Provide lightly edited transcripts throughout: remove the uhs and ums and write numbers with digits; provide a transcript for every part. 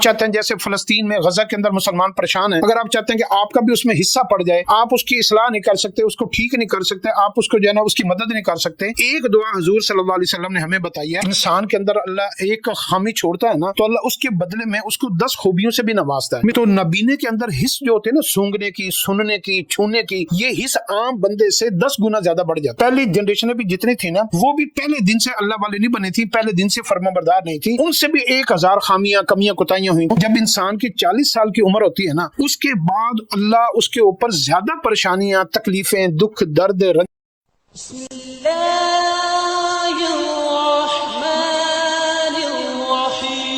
چاہتے ہیں جیسے فلسطین میں غزہ کے اندر مسلمان پریشان ہیں، اگر آپ چاہتے ہیں کہ آپ کا بھی اس میں حصہ پڑ جائے، آپ اس کی اصلاح نہیں کر سکتے، اس کو ٹھیک نہیں کر سکتے، آپ اس کو جو ہے نا اس کی مدد نہیں کر سکتے، ایک دعا حضور صلی اللہ علیہ وسلم نے ہمیں بتائی ہے، انسان کے اندر اللہ ایک خامی چھوڑتا ہے نا تو اللہ اس کے بدلے میں اس کو 10 خوبیوں سے بھی نوازتا ہے۔ تو نبینے کے اندر حص جو ہوتے ہیں نا، سونگنے کی، سننے کی، چھونے کی، یہ حص عام بندے سے 10 گنا زیادہ بڑھ جاتا ہے۔ پہلی جنریشنیں بھی جتنی تھی نا، وہ بھی پہلے دن سے اللہ والے نہیں بنے تھی، پہلے دن سے فرمانبردار نہیں تھی، ان سے بھی 1000 خامیاں، کمیاں، کوتاہیاں ہوئی۔ جب انسان کی 40 سال کی عمر ہوتی ہے نا، اس کے بعد اللہ اس کے اوپر زیادہ پریشانیاں، تکلیفیں، دکھ، درد، رنج بسم اللہ الرحمن الرحیم۔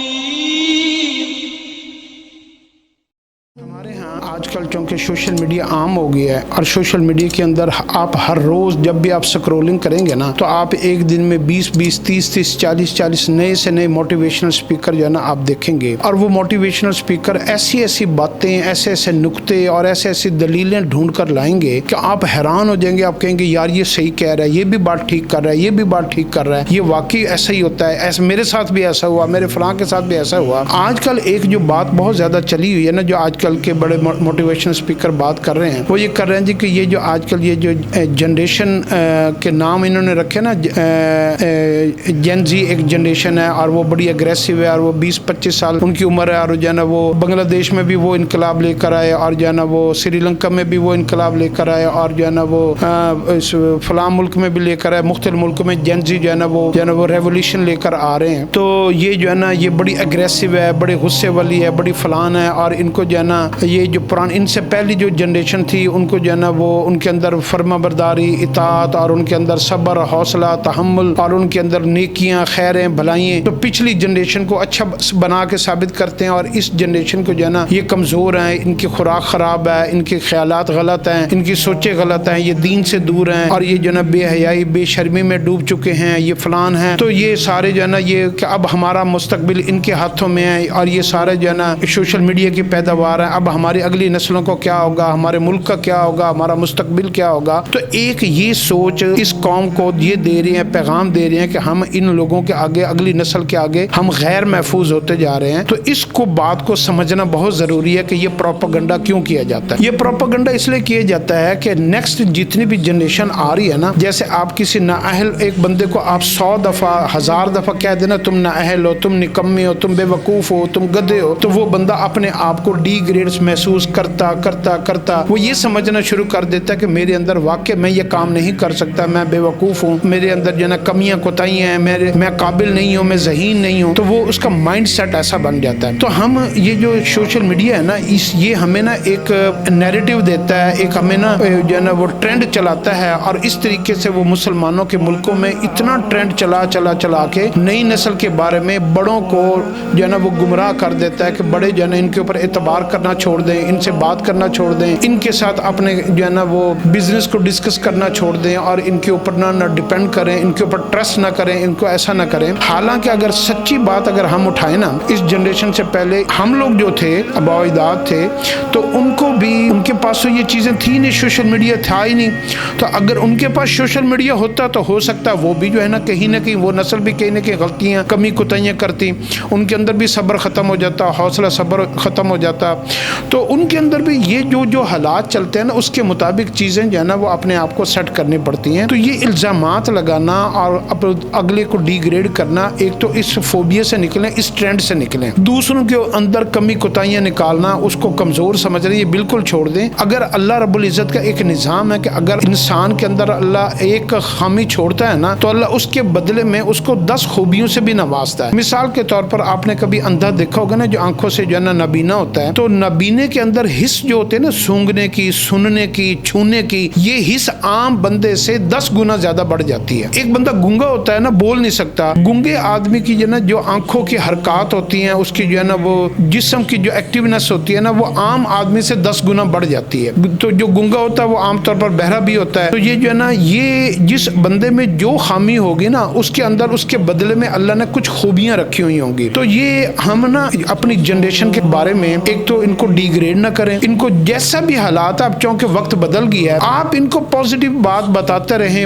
ہمارے ہاں آج کل چونکہ سوشل میڈیا عام ہو گیا ہے، اور سوشل میڈیا کے اندر آپ ہر روز جب بھی آپ سکرولنگ کریں گے نا، تو آپ ایک دن میں 20 30 40 نئے سے نئے موٹیویشنل سپیکر جو ہے نا آپ دیکھیں گے، اور وہ موٹیویشنل سپیکر ایسی باتیں، ایسے نکتے اور ایسی دلیلیں ڈھونڈ کر لائیں گے کہ آپ حیران ہو جائیں گے۔ آپ کہیں گے یار یہ صحیح کہہ رہا ہے، یہ بھی بات ٹھیک کر رہا ہے، یہ بھی بات ٹھیک کر رہا ہے، یہ واقعی ایسا ہی ہوتا ہے، ایسا میرے ساتھ بھی ایسا ہوا، میرے فلاں کے ساتھ بھی ایسا ہوا۔ آج کل ایک جو بات بہت زیادہ چلی ہوئی ہے نا، جو آج کل کے بڑے موٹیویشنل سپیکر بات کر رہے ہیں، وہ یہ کر رہے ہیں جی کہ یہ جو آج کل یہ جو جنریشن کے نام انہوں نے رکھے نا، جین زی ایک جنریشن ہے، اور وہ بڑی اگریسو ہے، اور وہ 20-25 سال ان کی عمر ہے، اور جو ہے نا وہ بنگلہ دیش میں بھی وہ انقلاب لے کر آئے، اور جو ہے نا وہ سری لنکا میں بھی وہ انقلاب لے کر آئے، اور جو ہے نا وہ فلاں ملک میں بھی لے کر آئے، مختلف ملک میں جین زی جو ہے نا وہ ریولیوشن لے کر آ رہے ہیں۔ تو یہ جو ہے نا یہ بڑی اگریسو ہے، بڑے غصے والی ہے، بڑی فلان ہے، اور ان کو جو ہے نا یہ جو ان سے پہلی جو جنریشن تھی، ان کو جو ہے نا وہ ان کے اندر فرما برداری، اطاعت، اور ان کے اندر صبر، حوصلہ، تحمل، اور ان کے اندر نیکیاں، خیریں، بھلائیں، تو پچھلی جنریشن کو اچھا بنا کے ثابت کرتے ہیں، اور اس جنریشن کو جو ہے نا یہ کمزور ہیں، ان کی خوراک خراب ہے، ان کے خیالات غلط ہیں، ان کی سوچیں غلط ہیں، یہ دین سے دور ہیں، اور یہ جو ہے نا بے حیائی، بے شرمی میں ڈوب چکے ہیں، یہ فلان ہیں۔ تو یہ سارے جو ہے نا یہ کہ اب ہمارا مستقبل ان کے ہاتھوں میں ہے، اور یہ سارے جو ہے نا سوشل میڈیا کی پیداوار ہے، اب ہماری اگلی نسلوں کو کیا ہوگا، ہمارے ملک کا کیا ہوگا، ہمارا مستقبل کیا ہوگا۔ تو ایک یہ سوچ اس قوم کو یہ دے رہے ہیں، پیغام دے رہے ہیں کہ ہم ان لوگوں کے آگے، اگلی نسل کے آگے ہم غیر محفوظ ہوتے جا رہے ہیں۔ تو اس کو بات کو سمجھنا بہت ضروری ہے کہ یہ پروپیگنڈا کیوں کیا جاتا ہے۔ یہ پروپیگنڈا اس لیے کیا جاتا ہے کہ نیکسٹ جتنی بھی جنریشن آ رہی ہے نا، جیسے آپ کسی نااہل ایک بندے کو آپ 100 دفعہ 1000 دفعہ کہہ دینا تم نااہل ہو، تم نکمے ہو، تم بے وقوف ہو، تم گدھے ہو، تو وہ بندہ اپنے آپ کو ڈی گریڈ محسوس کرتا وہ یہ سمجھنا شروع کر دیتا ہے کہ میرے اندر واقع میں یہ کام نہیں کر سکتا، میں بے وقوف ہوں، میرے اندر جو ہے نا کمیاں کوتاہیاں ہیں، میں قابل نہیں ہوں، میں ذہین نہیں ہوں۔ تو وہ اس کا مائنڈ سیٹ ایسا بن جاتا ہے۔ تو ہم یہ جو سوشل میڈیا ہے نا، یہ ہمیں نا ایک نیریٹو دیتا ہے، ایک ہمیں نا جو ہے نا وہ ٹرینڈ چلاتا ہے، اور اس طریقے سے وہ مسلمانوں کے ملکوں میں اتنا ٹرینڈ چلا کے نئی نسل کے بارے میں بڑوں کو جو ہے نا وہ گمراہ کر دیتا ہے کہ بڑے جو ہے نا ان کے اوپر اعتبار کرنا چھوڑ دیں، ان سے بات کرنا چھوڑ دیں، ان کے ساتھ اپنے جو ہے نا وہ بزنس کو ڈسکس کرنا چھوڑ دیں، اور ان کے اوپر نہ ڈیپینڈ کریں، ان کے اوپر ٹرسٹ نہ کریں، ان کو ایسا نہ کریں۔ حالانکہ اگر سچی بات اگر ہم اٹھائیں نا، اس جنریشن سے پہلے ہم لوگ جو تھے، آباء و اجداد تھے، تو ان کو بھی ان کے پاس تو یہ چیزیں تھی نہیں، سوشل میڈیا تھا ہی نہیں۔ تو اگر ان کے پاس سوشل میڈیا ہوتا تو ہو سکتا وہ بھی جو ہے نا کہیں نہ کہیں وہ نسل بھی کہیں نہ کہیں غلطیاں، کمی کوتاہیاں کرتی، ان کے اندر بھی صبر ختم ہو جاتا، حوصلہ صبر ختم ہو جاتا۔ تو ان کے اندر بھی یہ جو حالات چلتے ہیں نا، اس کے مطابق چیزیں جو ہے نا وہ اپنے آپ کو سیٹ کرنی پڑتی ہیں۔ تو یہ الزامات لگانا اور اگلے کو ڈی گریڈ کرنا، ایک تو اس فوبیا سے نکلیں، اس ٹرینڈ سے نکلیں، دوسروں کے اندر کمی کوتاہیاں نکالنا، اس کو کمزور سمجھ رہے، یہ بالکل چھوڑ دیں۔ اگر اللہ رب العزت کا ایک نظام ہے کہ اگر انسان کے اندر اللہ ایک خامی چھوڑتا ہے نا، تو اللہ اس کے بدلے میں اس کو 10 خوبیوں سے بھی نوازتا ہے۔ مثال کے طور پر آپ نے کبھی اندھا دیکھا ہوگا نا، جو آنکھوں سے جو ہے نا نابینا ہوتا ہے، تو نابینے کے اندر حص جو ہوتے ہیں نا، سونگنے کی، سننے کی، چھونے کی، یہ حص عام بندے سے 10 گنا زیادہ بڑھ جاتی ہے۔ ایک بندہ گونگا ہوتا ہے نا، بول نہیں سکتا، گونگے آدمی کی جو ہے نا جو آنکھوں کی حرکات ہوتی ہیں، اس کی جو ہے نا وہ جسم کی جو ایکٹیونیس ہوتی ہے نا، وہ عام آدمی سے 10 گنا بڑھ جاتی ہے۔ تو جو گونگا ہوتا ہے وہ عام طور پر بہرا بھی ہوتا ہے۔ تو یہ جو ہے نا یہ جس بندے میں جو خامی ہوگی نا، اس کے اندر اس کے بدلے میں اللہ نے کچھ خوبیاں رکھی ہوئی ہوں گی۔ تو یہ ہم نا اپنی جنریشن کے بارے میں ایک تو ان کو ڈی گریڈ نہ کریں. ان کو جیسا بھی حالات آپ چونکہ وقت بدل گیا ہے, آپ ان کو پازیٹیو بات بتاتے رہیں.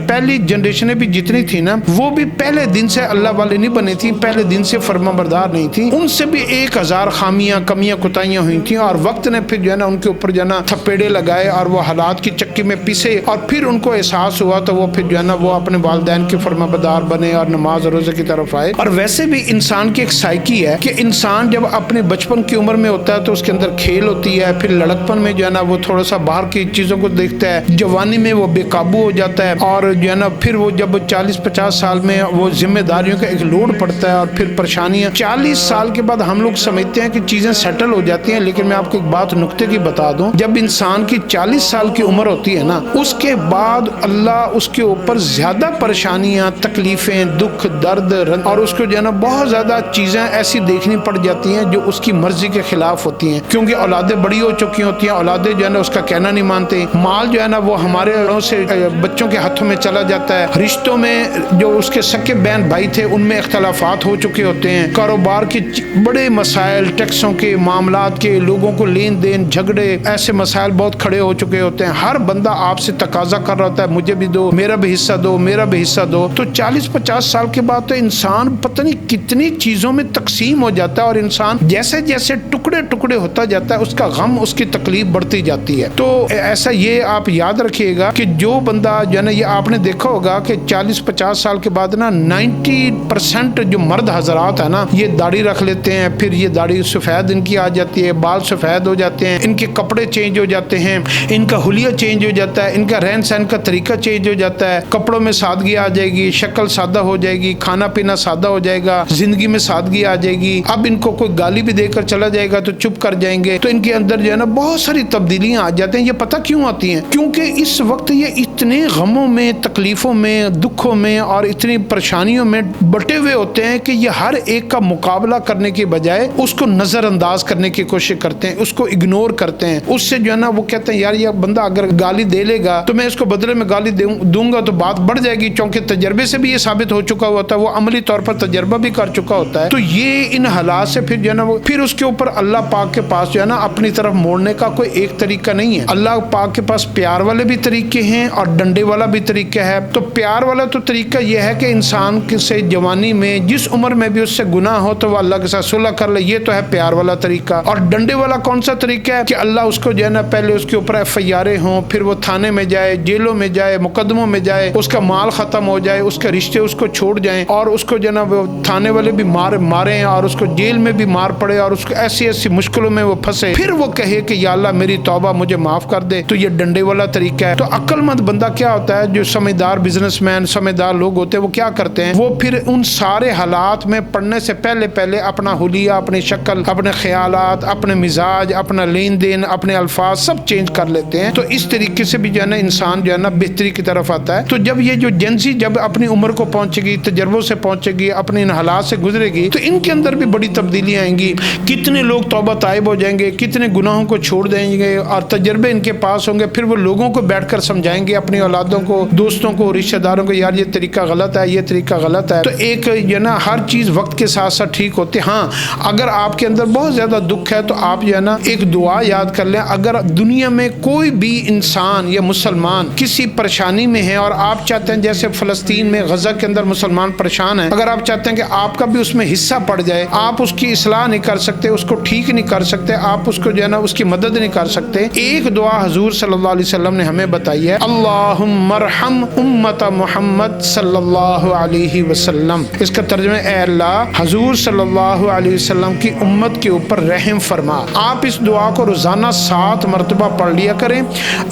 پہلی جنریشنیں بھی جتنی تھی نا, وہ بھی پہلے دن سے اللہ والے نہیں بنے تھی, پہلے دن سے فرما بردار نہیں تھی. ان سے بھی 1000 خامیاں, کمیاں, کوتاہیاں ہوئی تھیں, اور وقت نے پھر جو ہے نا ان کے اوپر جو ہے نا تھپیڑے لگائے اور وہ حالات کی چکی میں پیسے, اور پھر ان کو احساس ہوا تو وہ پھر جو ہے نا وہ اپنے والدین کے فرما بردار بنے اور نماز روزے کی طرف آئے. اور ویسے بھی انسان کی ایک سائیکی ہے کہ انسان جب اپنے بچپن کی عمر میں ہوتا ہے تو اس کے اندر کھیل ہوتی ہے, پھر لڑکپن میں جو ہے نا وہ تھوڑا سا باہر کی چیزوں کو دیکھتا ہے, جوانی میں وہ بے قابو ہو جاتا ہے, اور جو ہے نا پھر وہ جب 40-50 سال میں وہ ذمہ داریوں کا ایک لوڈ پڑتا ہے, اور پھر پریشانیاں. 40 سال کے بعد ہم لوگ سمجھتے ہیں کہ چیزیں سیٹل ہو جاتی ہیں, لیکن میں آپ کو ایک بات نکتے کی بتا دوں, جب انسان کی 40 سال کی عمر ہوتی ہے نا, اس کے بعد اللہ اس کے اوپر زیادہ پریشانیاں, تکلیفیں, دکھ, درد, اور اس کو جو ہے نا بہت زیادہ چیزیں ایسی دیکھنی پڑ جاتی ہیں جو اس کی مرضی کے خلاف ہوتی ہیں, کیونکہ اولادیں بڑی ہو چکی ہوتی ہیں, اولادیں جو ہے نا اس کا کہنا نہیں مانتے, مال جو ہے نا وہ ہمارے سے بچوں کے ہاتھوں میں چلا جاتا ہے, رشتوں میں جو اس کے سکے بہن بھائی تھے ان میں اختلافات ہو چکے ہوتے ہیں, کاروبار کے بڑے مسائل, ٹیکسوں کے معاملات کے, لوگوں کو لین دین, جھگڑے, ایسے مسائل بہت کھڑے ہو چکے ہوتے ہیں. ہر بندہ آپ سے تقاضا کر رہا ہوتا ہے مجھے بھی دو, میرا بھی حصہ دو, میرا بھی حصہ دو. تو 40-50 سال کے بعد تو انسان پتہ نہیں کتنی چیزوں میں تقسیم ہو جاتا ہے, اور انسان جیسے جیسے ٹکڑے ٹکڑے ہوتا جاتا ہے اس کا غم, اس کی تکلیف بڑھتی جاتی ہے. تو ایسا یہ آپ یاد رکھیے گا کہ جو بندہ جو ہے نا, یہ آپ نے دیکھا ہوگا کہ 40-50 سال کے بعد نا 90% جو مرد حضرات ہیں نا, یہ داڑھی رکھ لیتے ہیں, پھر یہ داڑھی سفید ان کی آ جاتی ہے, بال سفید ہو جاتے ہیں, ان کے کپڑے چینج ہو جاتے ہیں, ان کا حلیہ چینج ہو جاتا ہے, ان کا رہن سہن کا طریقہ چینج ہو جاتا ہے, کپڑوں میں سادگی آ جائے گی, شکل سادہ ہو جائے گی, کھانا پینا سادہ ہو جائے گا, زندگی میں سادگی آ جائے گی. اب ان کو کوئی گالی بھی دے کر چلا جائے گا تو چپ کر جائیں گے. تو ان کے اندر جو ہے نا بہت ساری تبدیلیاں آ جاتے ہیں. یہ پتہ کیوں آتی ہیں؟ کیونکہ اس وقت یہ اتنے غموں میں, تکلیفوں میں, دکھوں میں اور اتنی پریشانیوں میں بٹے ہوئے ہوتے ہیں کہ یہ ہر ایک کا مقابلہ کرنے کے بجائے اس کو نظر انداز کرنے کی کوشش کرتے ہیں, اس کو اگنور کرتے ہیں. اس سے جو ہے نا وہ کہتے ہیں یار یہ بندہ اگر گالی دے لے گا تو میں اس کو بدلے میں گالی دوں گا تو بات بڑھ جائے گی, کیونکہ تجربے سے بھی یہ ثابت ہو چکا ہوتا ہے, وہ عملی طور پر تجربہ بھی کر چکا ہوتا ہے. تو یہ ان حالات سے پھر جو ہے نا وہ پھر اس کے اوپر اللہ پاک کے پاس جو ہے نا اپنی طرف موڑنے کا کوئی ایک طریقہ نہیں ہے. اللہ پاک کے پاس پیار والے بھی طریقے ہیں اور ڈنڈے والا بھی طریقہ ہے. تو پیار والا تو طریقہ یہ ہے کہ انسان سے جوانی میں جس عمر میں بھی اس سے گناہ ہو تو وہ اللہ کے ساتھ صلح کر لے, یہ تو ہے پیار والا طریقہ. اور ڈنڈے والا کون سا طریقہ ہے کہ اللہ اس کو جو ہے نا پہلے اس کے اوپر FIR ہوں, پھر وہ تھانے میں جائے, جیلوں میں جائے, مقدموں میں جائے, اس کا مال ختم ہو جائے, اس کے رشتے اس کو چھوڑ جائیں, اور اس کو جو ہے نا وہ تھانے والے بھی ماریں اور اس کو جیل میں بھی مار پڑے, اور اس کو ایسی ایسی مشکلوں میں وہ پھنسے, پھر وہ کہے کہ یا اللہ میری توبہ, مجھے معاف کر دے. تو یہ ڈنڈے والا طریقہ ہے. تو عقل مند بندہ کیا ہوتا ہے, جو سمجھدار بزنس مین, سمجھدار لوگ ہوتے ہیں, وہ کیا کرتے ہیں, وہ پھر ان سارے حالات میں پڑھنے سے پہلے اپنا حلیہ, اپنی شکل, اپنے خیالات, اپنے مزاج, اپنا لین دین, اپنے الفاظ سب چینج کر لیتے ہیں. تو اس طریقے سے بھی جو ہے نا انسان جو ہے نا بہتری کی طرف آتا ہے. تو جب یہ جو جنسی جب اپنی عمر کو پہنچے گی, تجربوں سے پہنچے گی, اپنے ان حالات سے گزرے گی, تو ان کے اندر بھی بڑی تبدیلیاں آئیں گی. کتنے لوگ توبہ طائب ہو جائیں گے, کتنے گناہوں کو چھوڑ دیں گے, اور تجربے ان کے پاس ہوں گے. پھر وہ لوگوں کو بیٹھ کر سمجھائیں گے, اپنی اولادوں کو, دوستوں کو, رشتہ داروں کو, یار یہ طریقہ غلط ہے, یہ طریقہ غلط ہے. تو ایک جو ہے نا ہر چیز وقت کے ساتھ ساتھ ٹھیک ہوتی ہے. ہاں اگر آپ کے اندر بہت زیادہ دکھ ہے تو آپ جو ہے نا ایک دعا یاد کر لیں. اگر دنیا میں کوئی بھی انسان یا مسلمان کسی پریشانی میں ہے, اور آپ چاہتے ہیں جیسے فلسطین میں غزہ کے اندر مسلمان پریشان ہیں, اگر آپ چاہتے ہیں کہ آپ کا بھی اس میں حصہ پڑ جائے, آپ اس کی اصلاح نہیں کر سکتے, اس کو ٹھیک نہیں کر سکتے, آپ اس کو جو ہے نا اس کی مدد نہیں کر سکتے, ایک دعا حضور صلی اللہ علیہ وسلم نے ہمیں بتائی ہے, اللہم ارحم امت محمد صلی اللہ علیہ وسلم. اس کا ترجمہ اے اللہ حضور صلی اللہ علیہ وسلم کی امت کے اوپر رحم فرما. آپ اس دعا کو روزانہ 7 مرتبہ پڑھ لیا کریں.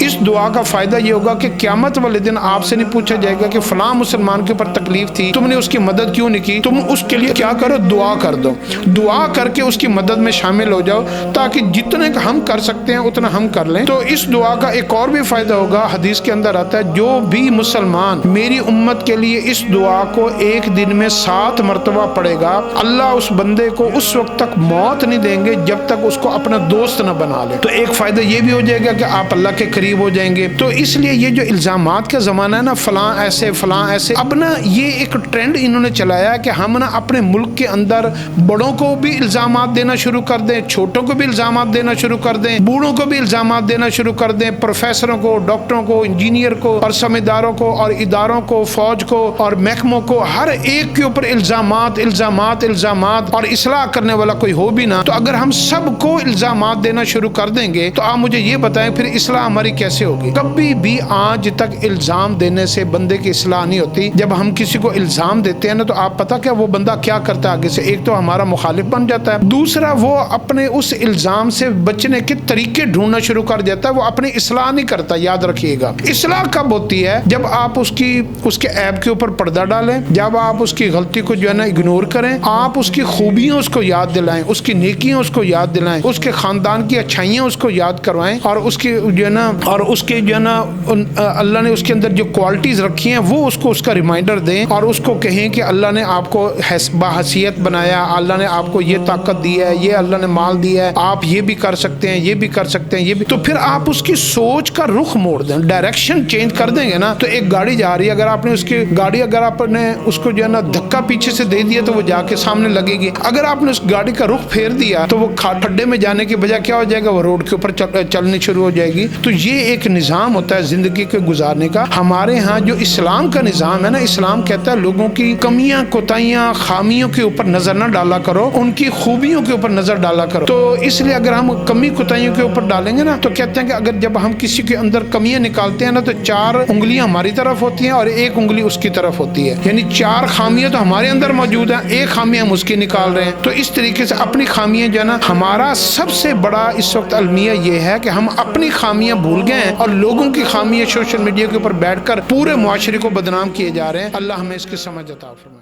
اس دعا کا فائدہ یہ ہوگا کہ قیامت والے دن آپ سے نہیں پوچھا جائے گا کہ فلاں مسلمان کے اوپر تکلیف تھی, تم نے اس کی مدد کیوں نہیں کی. تم اس کے لیے کیا کرو, دعا کر دو, دعا کر کے اس کی مدد میں شامل ہو جاؤ, تاکہ جتنے ہم کر سکتے ہیں اتنا ہم کر لیں. تو اس دعا کا ایک اور بھی فائدہ ہوگا, حدیث کے اندر آتا ہے جو بھی مسلمان میری امت کے لیے اس دعا کو ایک دن میں 7 مرتبہ پڑھے گا, اللہ اس بندے کو اس وقت تک موت نہیں دیں گے جب تک اس کو اپنا دوست نہ بنا لے. تو ایک فائدہ یہ بھی ہو جائے گا کہ آپ اللہ کے قریب ہو جائیں گے. تو اس لیے یہ جو الزامات کا زمانہ ہے نا, فلاں ایسے فلاں ایسے, اب نا یہ ایک ٹرینڈ انہوں نے چلایا کہ ہم نا اپنے ملک کے اندر بڑوں کو بھی الزامات دینا شروع کر دیں, چھوٹوں کو بھی الزامات دینا شروع کر دیں, بوڑھوں کو بھی الزامات دینا شروع کر دیں, پروفیسروں کو, ڈاکٹروں کو, انجینئر کو اور سمجھداروں کو اور اداروں کو, فوج کو اور محکموں کو, ہر ایک کے اوپر الزامات الزامات الزامات, اور اصلاح کرنے والا کوئی ہو بھی نہ, تو اگر ہم سب کو الزامات دینا شروع کر دیں گے تو آپ مجھے یہ بتائیں پھر اصلاح ہماری کیسے ہوگی؟ کبھی بھی آج تک الزام دینے سے بندے کی اصلاح نہیں ہوتی. جب ہم کسی کو الزام دیتے ہیں نا تو آپ پتہ کیا وہ بندہ کیا کرتا ہے آگے سے؟ ایک تو ہمارا مخالف بن جاتا ہے, دوسرا وہ اپنے اس الزام سے بچنے کے طریقے ڈھونڈنا شروع کر دیتا ہے, وہ اپنی اصلاح نہیں کرتا. یاد رکھیے گا, اصلاح کب ہوتی ہے؟ جب آپ اس کے عیب کے اوپر پردہ ڈالیں, جب آپ اس کی غلطی کو جو ہے نا اگنور کریں, آپ اس کی خوبیاں اس کو یاد دلائیں, اس کی نیکیاں اس کو یاد دلائیں, اس کے خاندان کی اچھائیاں اس کو یاد کروائیں, اور اس کے جو ہے نا اللہ نے اس کے اندر جو کوالٹیز رکھی ہیں وہ اس کو اس کا ریمائنڈر دیں, اور اس کو کہیں کہ اللہ نے آپ کو باحیثیت بنایا, اللہ نے آپ کو یہ طاقت دی ہے, یہ اللہ نے مال دیا ہے, آپ یہ بھی کر سکتے ہیں, یہ بھی کر سکتے ہیں, یہ بھی. تو پھر آپ اس کی سوچ کا رخ موڑ دیں, ڈائریکشن چینج کر دیں گے نا. تو ایک گاڑی جا رہی ہے, اگر آپ نے اس کو جو ہے نا دھکا پیچھے سے دے دیا تو وہ جا کے سامنے لگے گی. اگر آپ نے اس گاڑی کا رخ پھیر دیا تو وہ کھڈے میں جانے کی بجائے کیا ہو جائے گا, وہ روڈ کے اوپر چلنی شروع ہو جائے گی. تو یہ ایک نظام ہوتا ہے زندگی کے گزارنے کا. ہمارے ہاں جو اسلام کا نظام ہے نا, اسلام کہتا ہے لوگوں کی کمیاں, کوتاہیاں, خامیوں کے اوپر نظر نہ ڈالا کرو, ان کی خوبیوں کے اوپر نظر ڈالا کرو. تو اس لیے اگر ہم کمی کوتاہیوں کے اوپر ڈالیں گے نا تو کہتے ہیں کہ اگر جب ہم کسی کے اندر کمیاں نکالتے ہیں نا تو 4 انگلیاں ہماری طرف ہوتی ہیں اور 1 انگلی اس کی طرف ہوتی ہے, یعنی 4 خامیاں تو ہمارے اندر موجود ہیں, 1 خامی ہم اس کی نکال رہے ہیں. تو اس طریقے سے اپنی خامیاں جو ہے نا, ہمارا سب سے بڑا اس وقت المیہ یہ ہے کہ ہم اپنی خامیاں بھول گئے ہیں اور لوگوں کی خامیاں سوشل میڈیا کے اوپر بیٹھ کر پورے معاشرے کو بدنام کیے جا رہے ہیں. اللہ ہمیں اس کی سمجھ عطا فرمائے.